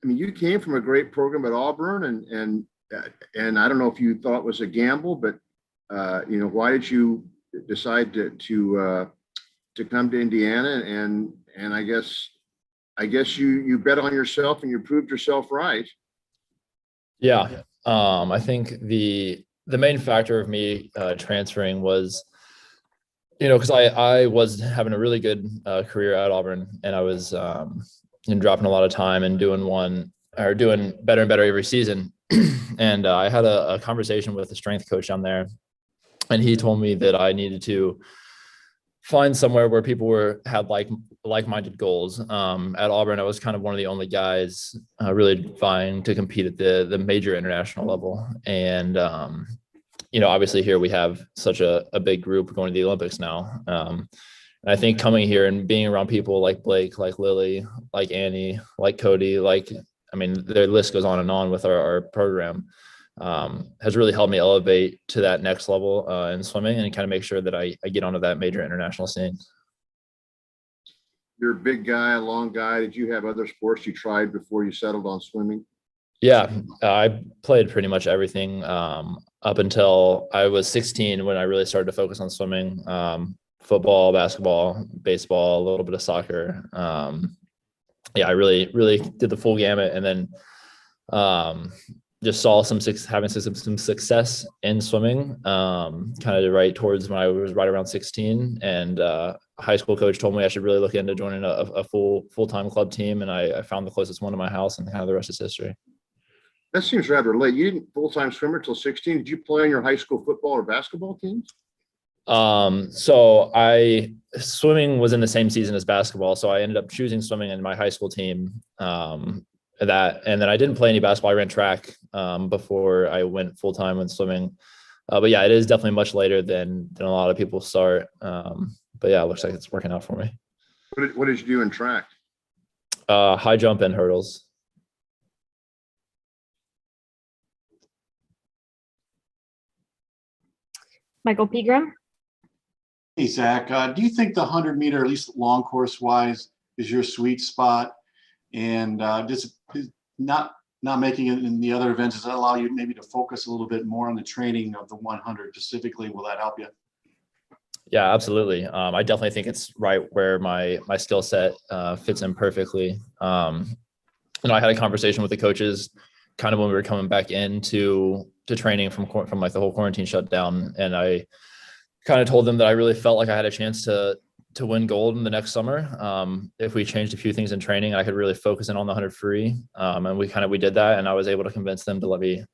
I mean, you came from a great program at Auburn, and I don't know if you thought it was a gamble, but why did you decide to come to Indiana? And I guess you bet on yourself and you proved yourself right. Yeah. I think the main factor of me transferring was, because I was having a really good career at Auburn, and I was dropping a lot of time and doing better and better every season. And I had a conversation with the strength coach down there, and he told me that I needed to find somewhere where people had like-minded goals. At Auburn, I was kind of one of the only guys really vying to compete at the major international level. And obviously here we have such a big group going to the Olympics now. And I think coming here and being around people like Blake, like Lily, like Annie, like Cody, the list goes on and on with our program, has really helped me elevate to that next level in swimming and kind of make sure that I get onto that major international scene. You're a big guy, a long guy. Did you have other sports you tried before you settled on swimming? Yeah, I played pretty much everything up until I was 16 when I really started to focus on swimming. Football, basketball, baseball, a little bit of soccer. I really did the full gamut, and then just saw having some success in swimming, kind of right towards when I was right around 16. And a high school coach told me I should really look into joining a full-time club team, and I found the closest one to my house, and kind of the rest is history. That seems rather late. You didn't full-time swimmer till 16. Did you play on your high school football or basketball teams? So swimming was in the same season as basketball, so I ended up choosing swimming in my high school team. And then I didn't play any basketball. I ran track before I went full-time with swimming. But yeah, it is definitely much later than a lot of people start. But yeah, it looks like it's working out for me. What did you do in track? High jump and hurdles. Michael Pegram. Hey, Zach, do you think the 100-meter, at least long course wise, is your sweet spot? And does not making it in the other events, does that allow you maybe to focus a little bit more on the training of the 100 specifically? Will that help you? Yeah, absolutely. I definitely think it's right where my skill set fits in perfectly. I had a conversation with the coaches kind of when we were coming back into training from like the whole quarantine shutdown, and I kind of told them that I really felt like I had a chance to win gold in the next summer. If we changed a few things in training, I could really focus in on the 100 free. And we did that, and I was able to convince them to let me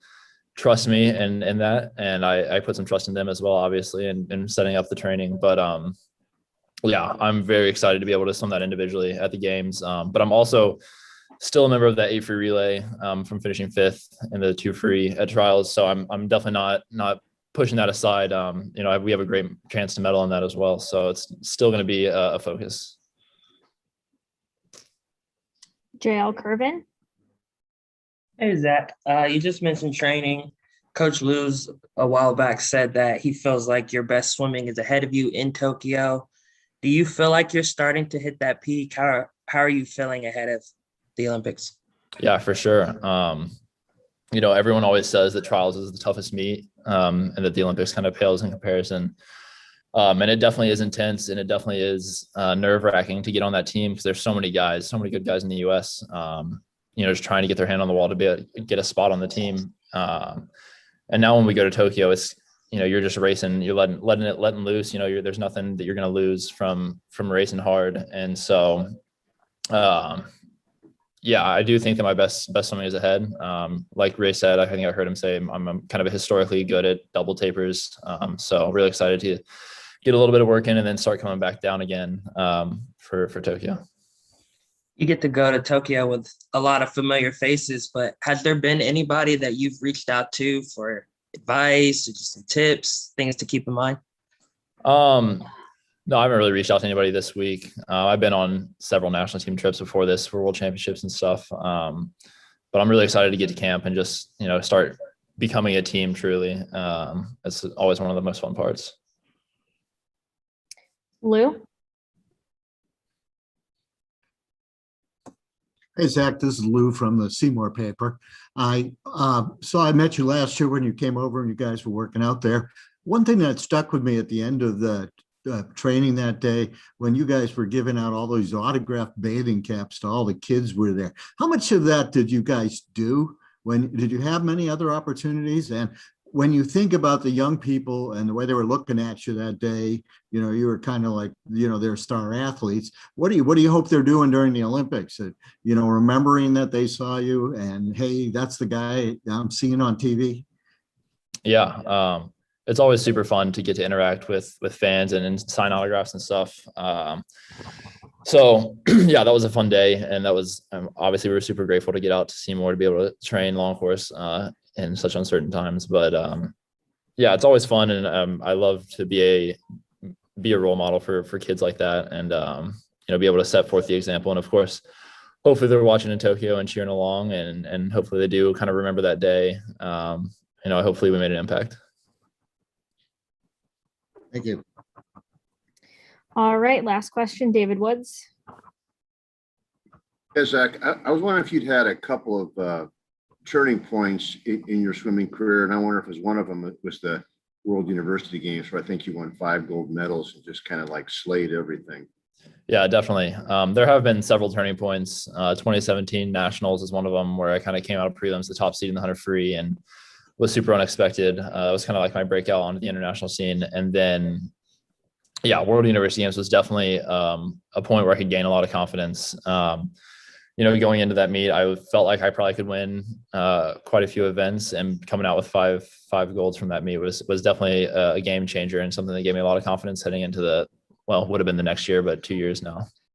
trust me in that. And I put some trust in them as well, obviously, in setting up the training. But yeah, I'm very excited to be able to swim that individually at the games. But I'm also still a member of that 8 free relay from finishing 5th in the 2 free at trials. So I'm definitely not pushing that aside. We have a great chance to medal in that as well. So it's still going to be a focus. JL Curvin. Hey, Zach, you just mentioned training. Coach Luz a while back said that he feels like your best swimming is ahead of you in Tokyo. Do you feel like you're starting to hit that peak? How are you feeling ahead of the Olympics? Yeah, for sure. Everyone always says that trials is the toughest meet, and that the Olympics kind of pales in comparison. And it definitely is intense, and it definitely is nerve-wracking to get on that team because there's so many good guys in the U.S. Just trying to get their hand on the wall to get a spot on the team. And now when we go to Tokyo, it's you're just racing, you're letting loose. There's nothing that you're going to lose from racing hard, and so. Yeah, I do think that my best swimming is ahead. Like Ray said, I think I heard him say I'm kind of historically good at double tapers. So really excited to get a little bit of work in and then start coming back down again for Tokyo. You get to go to Tokyo with a lot of familiar faces, but has there been anybody that you've reached out to for advice or just some tips, things to keep in mind? No, I haven't really reached out to anybody this week. I've been on several national team trips before this for world championships and stuff. But I'm really excited to get to camp and just, start becoming a team truly. It's always one of the most fun parts. Lou? Hey, Zach, this is Lou from the Seymour paper. I met you last year when you came over and you guys were working out there. One thing that stuck with me at the end of the training that day, when you guys were giving out all those autographed bathing caps to all the kids were there. How much of that did you guys do? Did you have many other opportunities? And when you think about the young people and the way they were looking at you that day, you were kind of like, they're star athletes. What do you hope they're doing during the Olympics? Remembering that they saw you and, hey, that's the guy I'm seeing on TV. Yeah. It's always super fun to get to interact with fans and sign autographs and stuff. So yeah, that was a fun day. And that was, obviously we were super grateful to get out to Seymour to be able to train long course in such uncertain times. But yeah, it's always fun. And I love to be a role model for kids like that and, be able to set forth the example. And of course, hopefully they're watching in Tokyo and cheering along and hopefully they do kind of remember that day. Hopefully we made an impact. Thank you. All right, last question, David Woods. Yeah, Zach, I was wondering if you'd had a couple of turning points in your swimming career, and I wonder if it was one of them was the World University Games, where I think you won 5 gold medals and just kind of like slayed everything. Yeah, definitely. There have been several turning points. 2017 Nationals is one of them where I kind of came out of prelims, the top seed in the 100 free, and was super unexpected. It was kind of like my breakout onto the international scene. And then, yeah, World University Games was definitely a point where I could gain a lot of confidence. Going into that meet, I felt like I probably could win quite a few events, and coming out with five golds from that meet was definitely a game changer and something that gave me a lot of confidence heading into would have been the next year, but 2 years now.